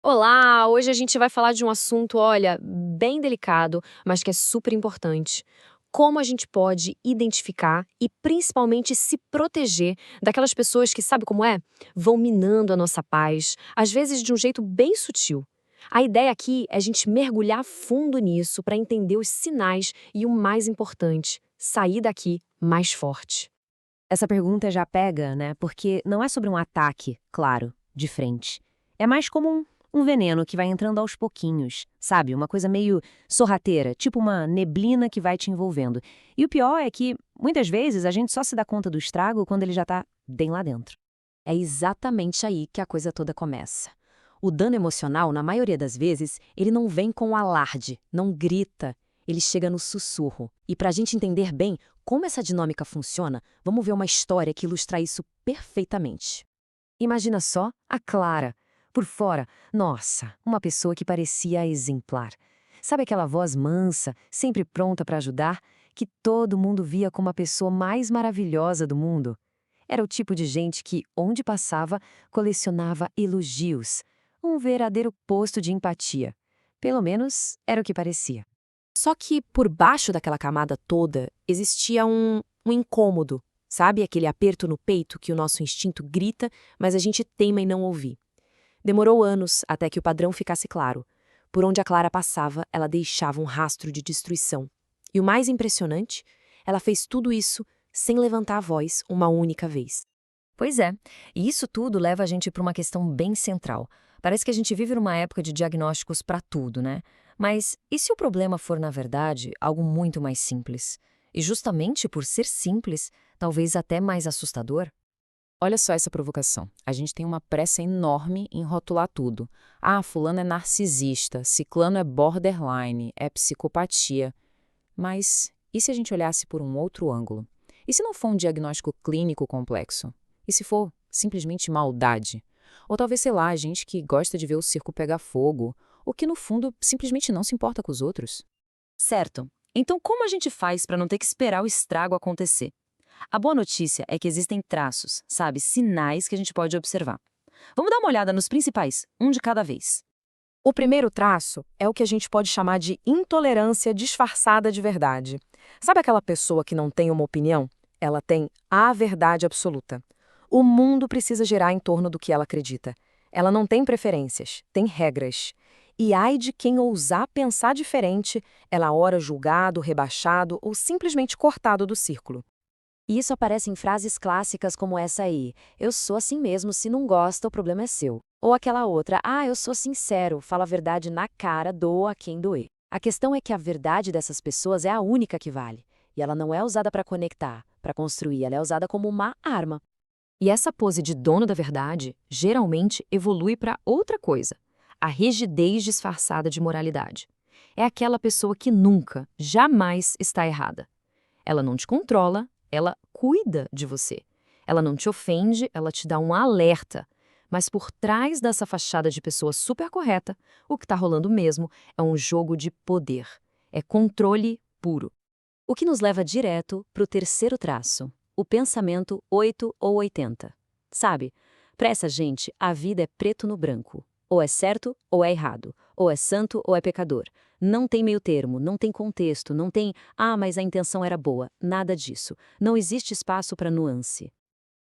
Olá, hoje a gente vai falar de um assunto, olha, bem delicado, mas que é super importante. Como a gente pode identificar e principalmente se proteger daquelas pessoas que, sabe como é? Vão minando a nossa paz, às vezes de um jeito bem sutil. A ideia aqui é a gente mergulhar fundo nisso para entender os sinais e o mais importante, sair daqui mais forte. Essa pergunta já pega, né? Porque não é sobre um ataque, claro, de frente. É mais como um veneno que vai entrando aos pouquinhos, sabe? Uma coisa meio sorrateira, tipo uma neblina que vai te envolvendo. E o pior é que, muitas vezes, a gente só se dá conta do estrago quando ele já tá bem lá dentro. É exatamente aí que a coisa toda começa. O dano emocional, na maioria das vezes, ele não vem com alarde, não grita, ele chega no sussurro. E para a gente entender bem como essa dinâmica funciona, vamos ver uma história que ilustra isso perfeitamente. Imagina só a Clara. Por fora, nossa, uma pessoa que parecia exemplar. Sabe aquela voz mansa, sempre pronta para ajudar, que todo mundo via como a pessoa mais maravilhosa do mundo? Era o tipo de gente que, onde passava, colecionava elogios. Um verdadeiro posto de empatia. Pelo menos era o que parecia. Só que por baixo daquela camada toda existia um incômodo, sabe? Aquele aperto no peito que o nosso instinto grita, mas a gente teima em não ouvir. Demorou anos até que o padrão ficasse claro. Por onde a Clara passava, ela deixava um rastro de destruição. E o mais impressionante, ela fez tudo isso sem levantar a voz uma única vez. Pois é, e isso tudo leva a gente para uma questão bem central. Parece que a gente vive numa época de diagnósticos para tudo, né? Mas e se o problema for, na verdade, algo muito mais simples? E justamente por ser simples, talvez até mais assustador? Olha só essa provocação. A gente tem uma pressa enorme em rotular tudo. Ah, fulano é narcisista, ciclano é borderline, é psicopatia. Mas e se a gente olhasse por um outro ângulo? E se não for um diagnóstico clínico complexo? E se for simplesmente maldade? Ou talvez, sei lá, gente que gosta de ver o circo pegar fogo, ou que no fundo simplesmente não se importa com os outros? Certo. Então, como a gente faz para não ter que esperar o estrago acontecer? A boa notícia é que existem traços, sabe, sinais que a gente pode observar. Vamos dar uma olhada nos principais, um de cada vez. O primeiro traço é o que a gente pode chamar de intolerância disfarçada de verdade. Sabe aquela pessoa que não tem uma opinião? Ela tem a verdade absoluta. O mundo precisa girar em torno do que ela acredita. Ela não tem preferências, tem regras. E ai de quem ousar pensar diferente, ela é ora julgado, rebaixado ou simplesmente cortado do círculo. E isso aparece em frases clássicas como essa aí: eu sou assim mesmo, se não gosta, o problema é seu. Ou aquela outra: ah, eu sou sincero, fala a verdade na cara, doa a quem doer. A questão é que a verdade dessas pessoas é a única que vale. E ela não é usada para conectar, para construir, ela é usada como uma arma. E essa pose de dono da verdade geralmente evolui para outra coisa: a rigidez disfarçada de moralidade. É aquela pessoa que nunca, jamais está errada. Ela não te controla, ela cuida de você. Ela não te ofende, ela te dá um alerta. Mas por trás dessa fachada de pessoa super correta, o que está rolando mesmo é um jogo de poder. É controle puro. O que nos leva direto para o terceiro traço, o pensamento 8 ou 80. Sabe, para essa gente, a vida é preto no branco. Ou é certo ou é errado. Ou é santo ou é pecador. Não tem meio termo, não tem contexto, não tem ah, mas a intenção era boa. Nada disso. Não existe espaço para nuance.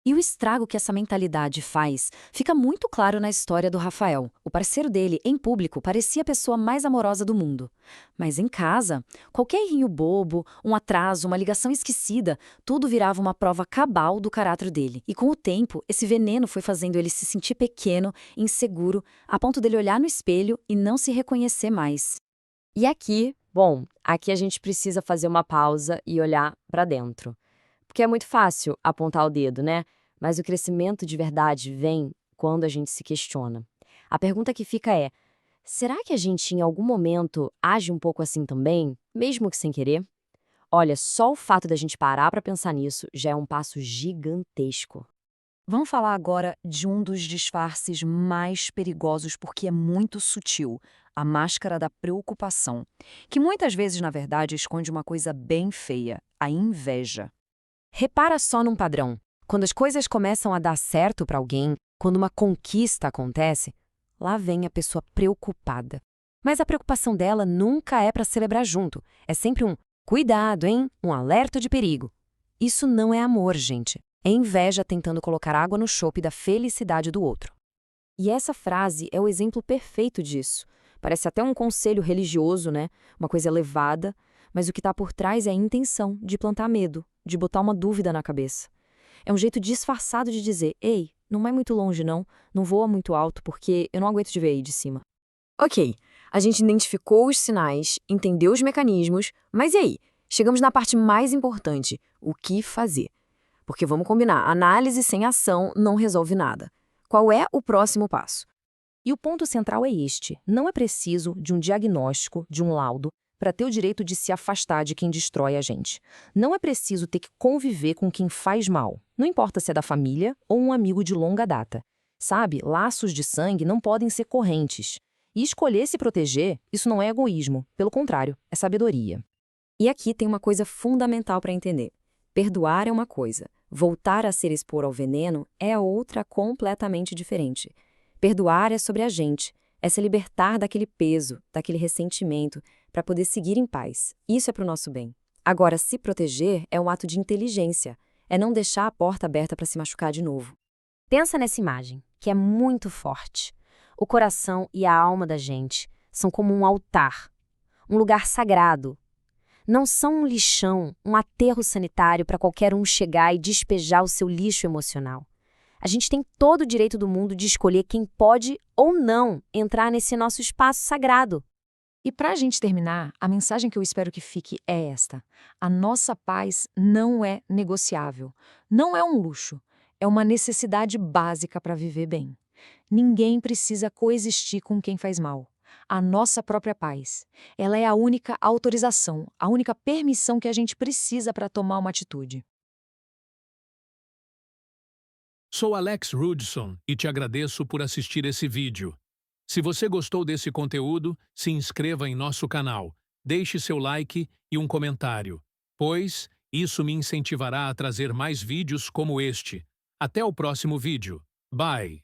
E o estrago que essa mentalidade faz fica muito claro na história do Rafael. O parceiro dele, em público, parecia a pessoa mais amorosa do mundo. Mas em casa, qualquer errinho bobo, um atraso, uma ligação esquecida, tudo virava uma prova cabal do caráter dele. E com o tempo, esse veneno foi fazendo ele se sentir pequeno, inseguro, a ponto dele olhar no espelho e não se reconhecer mais. E aqui, bom, aqui a gente precisa fazer uma pausa e olhar para dentro. Porque é muito fácil apontar o dedo, né? Mas o crescimento de verdade vem quando a gente se questiona. A pergunta que fica é: será que a gente em algum momento age um pouco assim também, mesmo que sem querer? Olha, só o fato da gente parar para pensar nisso já é um passo gigantesco. Vamos falar agora de um dos disfarces mais perigosos porque é muito sutil, a máscara da preocupação, que muitas vezes, na verdade, esconde uma coisa bem feia, a inveja. Repara só num padrão. Quando as coisas começam a dar certo para alguém, quando uma conquista acontece, lá vem a pessoa preocupada. Mas a preocupação dela nunca é para celebrar junto. É sempre um cuidado, hein? Um alerta de perigo. Isso não é amor, gente. É inveja tentando colocar água no chope da felicidade do outro. E essa frase é o exemplo perfeito disso. Parece até um conselho religioso, né? Uma coisa elevada, mas o que está por trás é a intenção de plantar medo, de botar uma dúvida na cabeça. É um jeito disfarçado de dizer, ei, não vai muito longe não voa muito alto porque eu não aguento de ver aí de cima. Ok, a gente identificou os sinais, entendeu os mecanismos, mas e aí? Chegamos na parte mais importante, o que fazer? Porque vamos combinar, análise sem ação não resolve nada. Qual é o próximo passo? E o ponto central é este: não é preciso de um diagnóstico, de um laudo, para ter o direito de se afastar de quem destrói a gente. Não é preciso ter que conviver com quem faz mal, não importa se é da família ou um amigo de longa data. Sabe, laços de sangue não podem ser correntes. E escolher se proteger, isso não é egoísmo, pelo contrário, é sabedoria. E aqui tem uma coisa fundamental para entender. Perdoar é uma coisa, voltar a se expor ao veneno é outra completamente diferente. Perdoar é sobre a gente, é se libertar daquele peso, daquele ressentimento, para poder seguir em paz. Isso é para o nosso bem. Agora, se proteger é um ato de inteligência, é não deixar a porta aberta para se machucar de novo. Pensa nessa imagem, que é muito forte. O coração e a alma da gente são como um altar, um lugar sagrado. Não são um lixão, um aterro sanitário para qualquer um chegar e despejar o seu lixo emocional. A gente tem todo o direito do mundo de escolher quem pode ou não entrar nesse nosso espaço sagrado. E para a gente terminar, a mensagem que eu espero que fique é esta: a nossa paz não é negociável, não é um luxo, é uma necessidade básica para viver bem. Ninguém precisa coexistir com quem faz mal. A nossa própria paz. Ela é a única autorização, a única permissão que a gente precisa para tomar uma atitude. Sou Alex Rudson e te agradeço por assistir esse vídeo. Se você gostou desse conteúdo, se inscreva em nosso canal, deixe seu like e um comentário, pois isso me incentivará a trazer mais vídeos como este. Até o próximo vídeo. Bye!